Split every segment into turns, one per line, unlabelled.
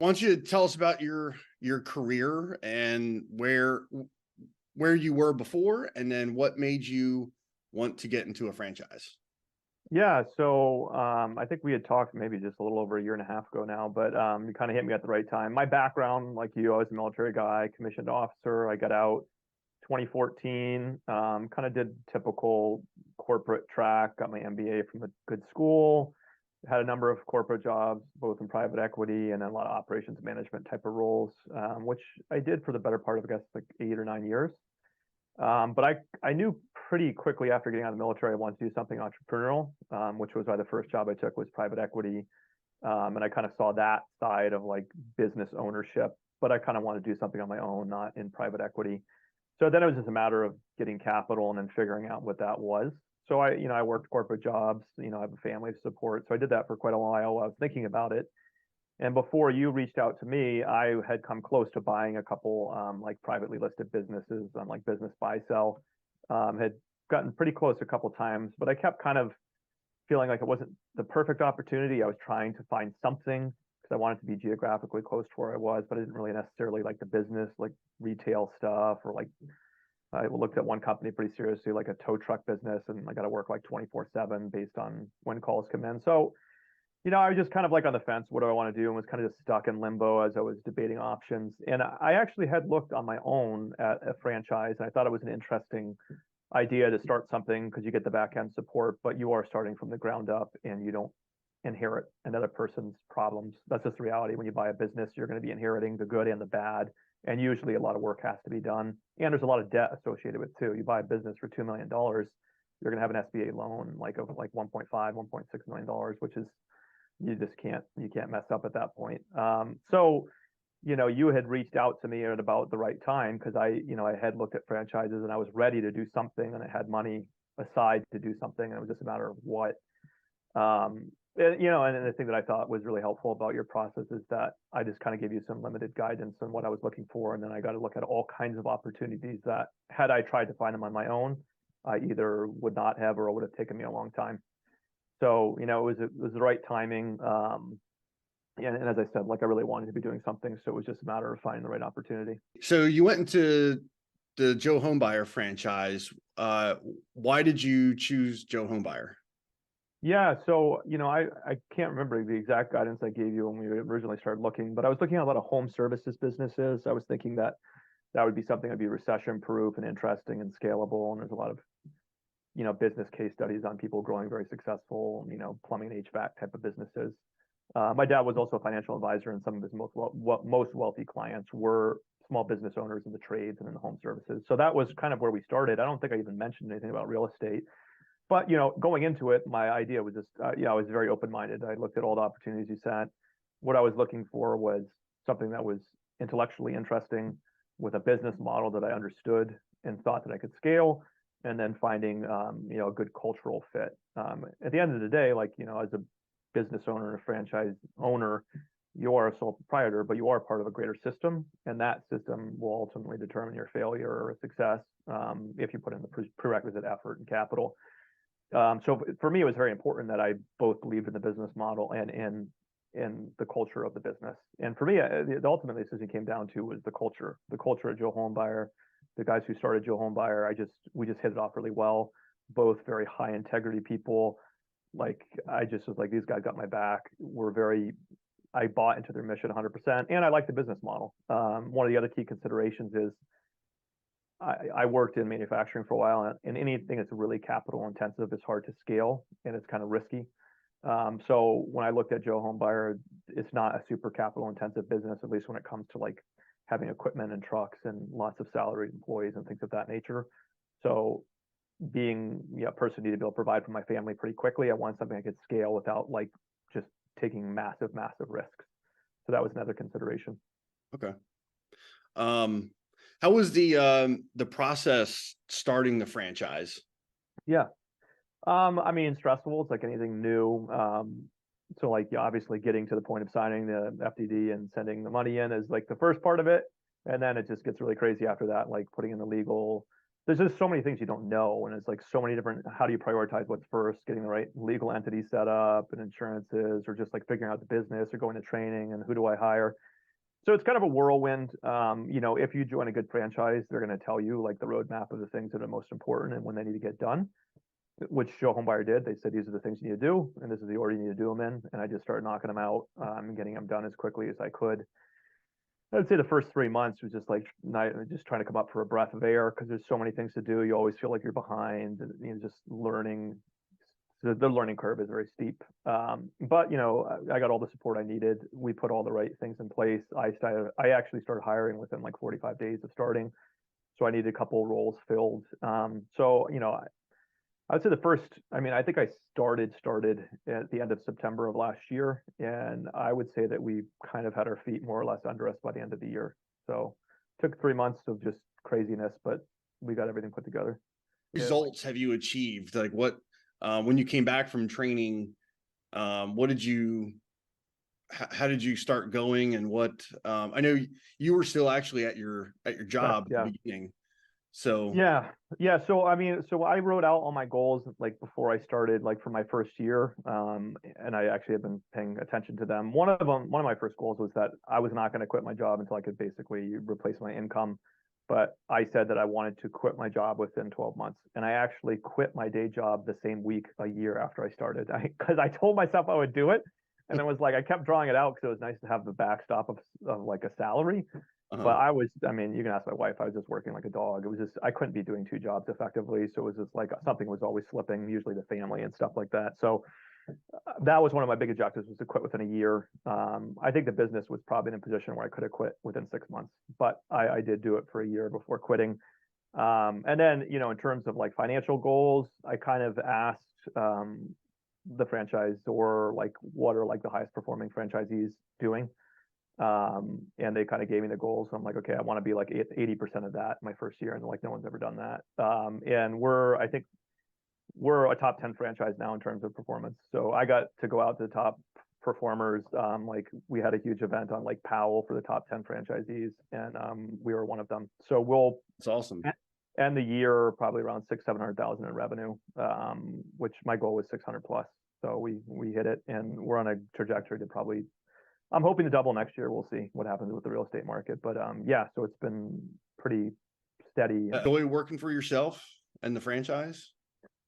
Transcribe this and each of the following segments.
Why don't you tell us about your career and where you were before, and then what made you want to get into a franchise?
Yeah, so I think we had talked maybe just a little over a year and a half ago now, but you kind of hit me at the right time. My background, like you, I was a military guy, commissioned officer. I got out 2014, kind of did typical corporate track, got my MBA from a good school, had a number of corporate jobs, both in private equity and then a lot of operations management type of roles, which I did for the better part of, I guess, like 8 or 9 years. But I knew pretty quickly after getting out of the military, I wanted to do something entrepreneurial, which was why the first job I took was private equity. And I kind of saw that side of like business ownership, but I kind of want to do something on my own, not in private equity. So then it was just a matter of getting capital and then figuring out what that was. So I worked corporate jobs, I have a family to support. So I did that for quite a while. I was thinking about it. And before you reached out to me, I had come close to buying a couple like privately listed businesses on like business buy sell. Had gotten pretty close a couple times, but I kept kind of feeling like it wasn't the perfect opportunity. I was trying to find something because I wanted to be geographically close to where I was, but I didn't really necessarily like the business, like retail stuff, or like I looked at one company pretty seriously, like a tow truck business, and I got to work like 24/7 based on when calls come in. So I was just kind of like on the fence. What do I want to do? And was kind of just stuck in limbo as I was debating options. And I actually had looked on my own at a franchise, and I thought it was an interesting idea to start something because you get the back end support, but you are starting from the ground up and you don't inherit another person's problems. That's just the reality. When you buy a business, you're going to be inheriting the good and the bad. And usually a lot of work has to be done. And there's a lot of debt associated with it too. You buy a business for $2 million, you're going to have an SBA loan like of like 1.5, $1.6 million, which is you can't mess up at that point. So you had reached out to me at about the right time because I had looked at franchises and I was ready to do something and I had money aside to do something and it was just a matter of what. And the thing that I thought was really helpful about your process is that I just kind of gave you some limited guidance on what I was looking for, and then I got to look at all kinds of opportunities that had I tried to find them on my own, I either would not have or it would have taken me a long time. So it was the right timing. And as I said, like I really wanted to be doing something, so it was just a matter of finding the right opportunity.
So you went into the Joe Homebuyer franchise. Why did you choose Joe Homebuyer?
Yeah, so I can't remember the exact guidance I gave you when we originally started looking, but I was looking at a lot of home services businesses. I was thinking that that would be something that'd be recession proof and interesting and scalable. And there's a lot of business case studies on people growing very successful, plumbing and HVAC type of businesses. My dad was also a financial advisor, and some of his most wealthy clients were small business owners in the trades and in the home services. So that was kind of where we started. I don't think I even mentioned anything about real estate, but going into it, my idea was just, I was very open-minded. I looked at all the opportunities you sent. What I was looking for was something that was intellectually interesting with a business model that I understood and thought that I could scale, and then finding a good cultural fit. At the end of the day, like as a business owner and a franchise owner, you are a sole proprietor, but you are part of a greater system, and that system will ultimately determine your failure or success if you put in the prerequisite effort and capital. So for me, it was very important that I both believed in the business model and in the culture of the business. And for me, the ultimate decision came down to was the culture of Joe Homebuyer. The guys who started Joe Homebuyer, we just hit it off really well. Both very high integrity people. Like I just was like, these guys got my back. I bought into their mission 100%, and I like the business model. One of the other key considerations is I worked in manufacturing for a while, and anything that's really capital intensive is hard to scale and it's kind of risky. So when I looked at Joe Homebuyer, it's not a super capital intensive business, at least when it comes to like having equipment and trucks and lots of salaried employees and things of that nature. So being a person needed to be able to provide for my family pretty quickly, I wanted something I could scale without like just taking massive risks. So that was another consideration.
Okay. Um, how was the process starting the franchise?
Yeah. I mean, stressful. It's like anything new. So like, yeah, obviously getting to the point of signing the FDD and sending the money in is like the first part of it. And then it just gets really crazy after that, like putting in the legal. There's just so many things you don't know. And it's like so many different, how do you prioritize what's first, getting the right legal entity set up and insurances, or just like figuring out the business or going to training and who do I hire? So it's kind of a whirlwind. If you join a good franchise, they're going to tell you like the roadmap of the things that are most important and when they need to get done, which Show Home Buyer did. They said these are the things you need to do, and this is the order you need to do them in. And I just started knocking them out, and getting them done as quickly as I could. I'd say the first 3 months was just like just trying to come up for a breath of air because there's so many things to do. You always feel like you're behind, and just learning. So the learning curve is very steep. But I got all the support I needed. We put all the right things in place. I actually started hiring within like 45 days of starting. So I needed a couple of roles filled. I would say the first, I think I started at the end of September of last year, and I would say that we kind of had our feet more or less under us by the end of the year. So took 3 months of just craziness, but we got everything put together.
Results have you achieved? Like what, when you came back from training, what did you, how did you start going, and what, I know you were still actually at your job at the beginning. So
yeah. So I wrote out all my goals like before I started, like for my first year, and I actually have been paying attention to them. One of my first goals was that I was not going to quit my job until I could basically replace my income. But I said that I wanted to quit my job within 12 months, and I actually quit my day job the same week a year after I started. Because I told myself I would do it, and it was like I kept drawing it out because it was nice to have the backstop of like a salary. But you can ask my wife, I was just working like a dog. It was just, I couldn't be doing two jobs effectively. So it was just like something was always slipping, usually the family and stuff like that. So that was one of my big objectives, was to quit within a year. I think the business was probably in a position where I could have quit within 6 months, but I did do it for a year before quitting. And then, in terms of like financial goals, I kind of asked the franchise, or like, what are like the highest performing franchisees doing? And they kind of gave me the goals. So I'm like, okay, I want to be like 80% of that my first year. And like, no one's ever done that. And I think we're a top 10 franchise now in terms of performance. So I got to go out to the top performers. Like we had a huge event on Lake Powell for the top 10 franchisees, and we were one of them. So
it's awesome.
End the year probably around 600,000-700,000 in revenue, which my goal was 600 plus. So we hit it, and we're on a trajectory to probably, I'm hoping to double next year. We'll see what happens with the real estate market. But so it's been pretty steady.
Enjoy working for yourself and the franchise?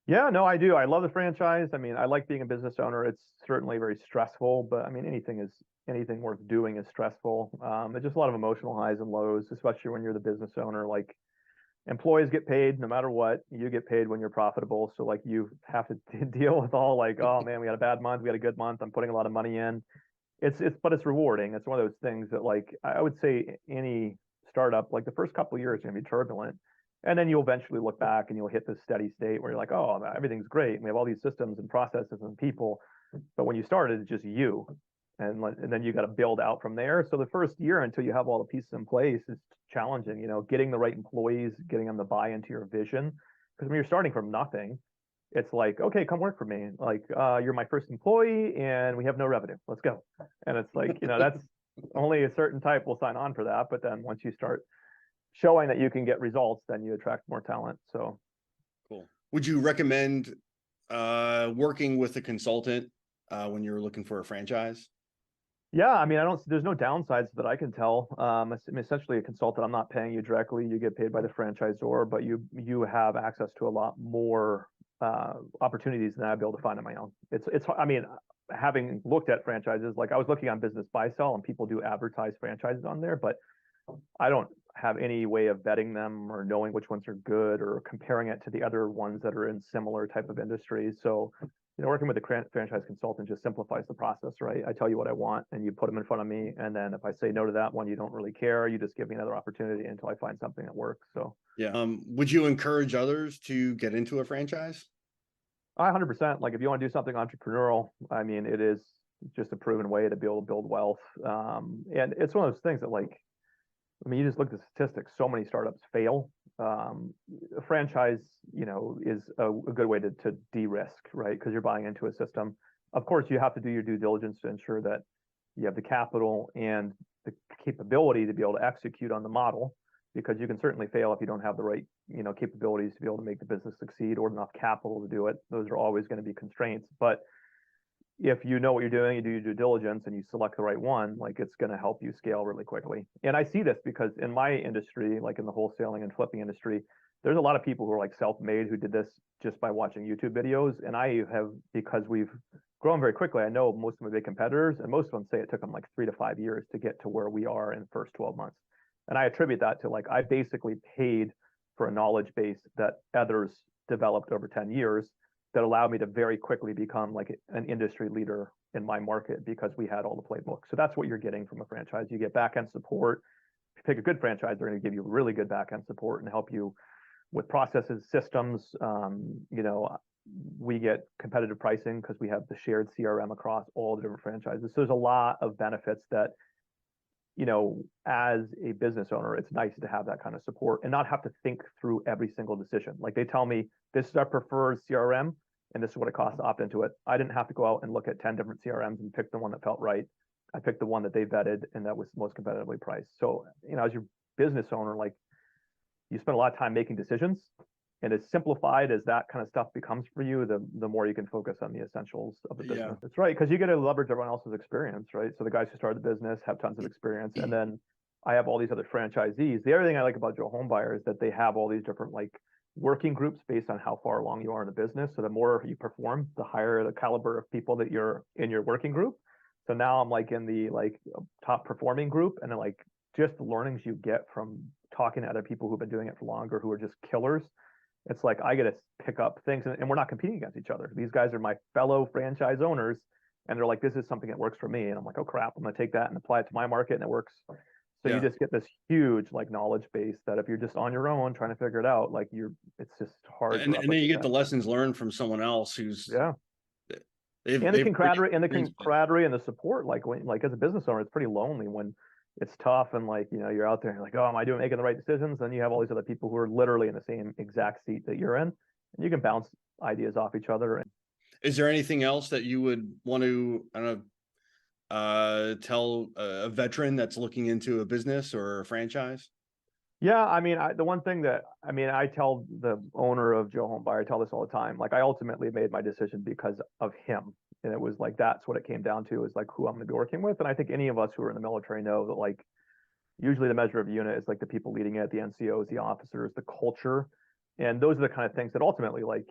Yeah, no, I do. I love the franchise. I like being a business owner. It's certainly very stressful, but anything worth doing is stressful. There's just a lot of emotional highs and lows, especially when you're the business owner. Like employees get paid no matter what. You get paid when you're profitable. So like you have to deal with all like, oh man, we had a bad month, we had a good month, I'm putting a lot of money in. But it's rewarding. It's one of those things that like I would say any startup, like the first couple of years is going to be turbulent, and then you'll eventually look back and you'll hit this steady state where you're like, oh, everything's great. We have all these systems and processes and people, but when you started, it's just you, and then you got to build out from there. So the first year until you have all the pieces in place is challenging. Getting the right employees, getting them to buy into your vision, because when you're starting from nothing, it's like, okay, come work for me. Like, you're my first employee and we have no revenue. Let's go. And it's like, that's only a certain type will sign on for that. But then once you start showing that you can get results, then you attract more talent. So
cool. Would you recommend working with a consultant when you're looking for a franchise?
Yeah, there's no downsides that I can tell. Essentially a consultant, I'm not paying you directly. You get paid by the franchisor, but you have access to a lot more opportunities than I'd be able to find on my own. Having looked at franchises, like I was looking on Business Buy Sell, and people do advertise franchises on there, but I don't have any way of vetting them or knowing which ones are good or comparing it to the other ones that are in similar type of industries. So, working with a franchise consultant just simplifies the process, right? I tell you what I want and you put them in front of me. And then if I say no to that one, you don't really care. You just give me another opportunity until I find something that works. So
yeah. Would you encourage others to get into a franchise?
100%. Like if you want to do something entrepreneurial, it is just a proven way to be able to build wealth. And it's one of those things that you just look at the statistics. So many startups fail. A franchise, is a good way to de-risk, right? Because you're buying into a system. Of course, you have to do your due diligence to ensure that you have the capital and the capability to be able to execute on the model, because you can certainly fail if you don't have the right, capabilities to be able to make the business succeed or enough capital to do it. Those are always going to be constraints. But if you know what you're doing, you do your due diligence and you select the right one, like it's going to help you scale really quickly. And I see this because in my industry, like in the wholesaling and flipping industry, there's a lot of people who are like self-made who did this just by watching YouTube videos. And I have, because we've grown very quickly, I know most of my big competitors, and most of them say it took them like 3 to 5 years to get to where we are in the first 12 months. And I attribute that to like, I basically paid for a knowledge base that others developed over 10 years that allowed me to very quickly become like an industry leader in my market because we had all the playbooks. So that's what you're getting from a franchise. You get back-end support. If you pick a good franchise, they're going to give you really good back-end support and help you with processes, systems. You know, we get competitive pricing because we have the shared CRM across all the different franchises. So there's a lot of benefits that, you know, as a business owner, it's nice to have that kind of support and not have to think through every single decision. Like they tell me, this is our preferred CRM and this is what it costs to opt into it. I didn't have to go out and look at 10 different CRMs and pick the one that felt right. I picked the one that they vetted and that was most competitively priced. So, you know, as your business owner, like you spend a lot of time making decisions, and as simplified as that kind of stuff becomes for you, the more you can focus on the essentials of the business. It's right, because you get to leverage everyone else's experience, right? So the guys who started the business have tons of experience, and then I have all these other franchisees. The other thing I like about Joe Homebuyer is that they have all these different like working groups based on how far along you are in the business. So the more you perform, the higher the caliber of people that you're in your working group. So now I'm like in the like top performing group, and then like just the learnings you get from talking to other people who've been doing it for longer, who are just killers. It's like I get to pick up things, and we're not competing against each other. These guys are my fellow franchise owners, and they're like, this is something that works for me. And I'm like, oh crap, I'm gonna take that and apply it to my market, and it works. So you just get this huge like knowledge base that if you're just on your own trying to figure it out, like it's just hard.
And then you get the lessons learned from someone else who's
and the camaraderie and the support. Like when, like as a business owner, it's pretty lonely when it's tough and like, you know, you're out there and you're like, oh, am I making the right decisions? Then you have all these other people who are literally in the same exact seat that you're in, and you can bounce ideas off each other.
Is there anything else that you would want to, I don't know, tell a veteran that's looking into a business or a franchise?
Yeah, I mean, the one thing that, I mean, I tell the owner of Joe Homebuyer, I tell this all the time, like I ultimately made my decision because of him. And it was like, that's what it came down to, is like who I'm going to be working with. And I think any of us who are in the military know that like, usually the measure of a unit is like the people leading it, the NCOs, the officers, the culture. And those are the kind of things that ultimately, like,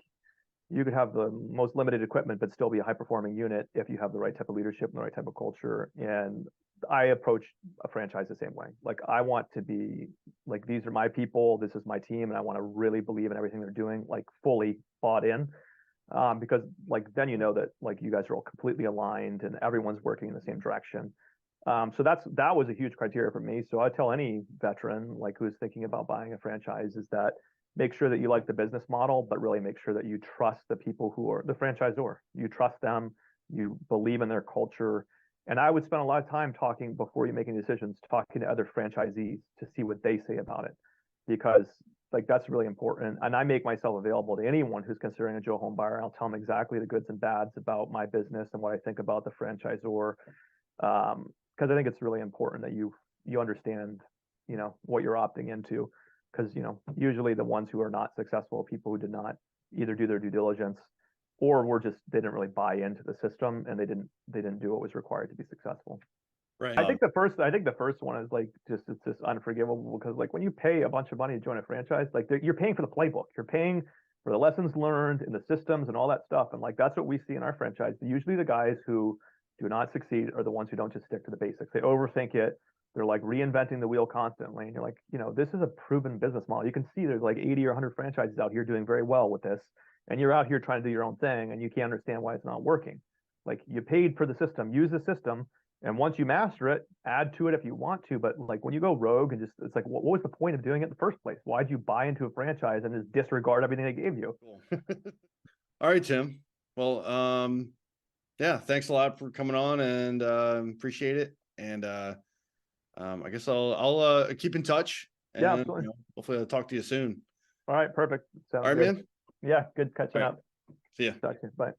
you could have the most limited equipment, but still be a high performing unit if you have the right type of leadership and the right type of culture. And I approach a franchise the same way. Like I want to be like, these are my people, this is my team, and I want to really believe in everything they're doing, like fully bought in. Because like, then you know that like you guys are all completely aligned and everyone's working in the same direction. So that was a huge criteria for me. So I tell any veteran like who's thinking about buying a franchise is that make sure that you like the business model, but really make sure that you trust the people who are the franchisor. You trust them, you believe in their culture. And I would spend a lot of time talking before you making decisions, talking to other franchisees to see what they say about it, because like that's really important. And I make myself available to anyone who's considering a Joe Homebuyer. I'll tell them exactly the goods and bads about my business and what I think about the franchisor. Because I think it's really important that you understand, you know, what you're opting into. Because, you know, usually the ones who are not successful, people who did not either do their due diligence or they didn't really buy into the system, and they didn't do what was required to be successful.
Right.
I think the first one is like it's just unforgivable, because like when you pay a bunch of money to join a franchise, like you're paying for the playbook, you're paying for the lessons learned in the systems and all that stuff. And like that's what we see in our franchise. Usually the guys who do not succeed are the ones who don't just stick to the basics. They overthink it. They're like reinventing the wheel constantly. And you're like, you know, this is a proven business model. You can see there's like 80 or 100 franchises out here doing very well with this. And you're out here trying to do your own thing and you can't understand why it's not working. Like you paid for the system, use the system. And once you master it, add to it if you want to. But like when you go rogue and just, it's like, what was the point of doing it in the first place? Why'd you buy into a franchise and just disregard everything they gave you?
Cool. All right, Tim. Well, yeah, thanks a lot for coming on, and appreciate it. And I guess I'll keep in touch. And,
yeah, absolutely.
You know, hopefully I'll talk to you soon.
All right, perfect. Sounds
all right,
good.
Man.
Yeah, good catching up.
See ya.
Talk to you. Bye.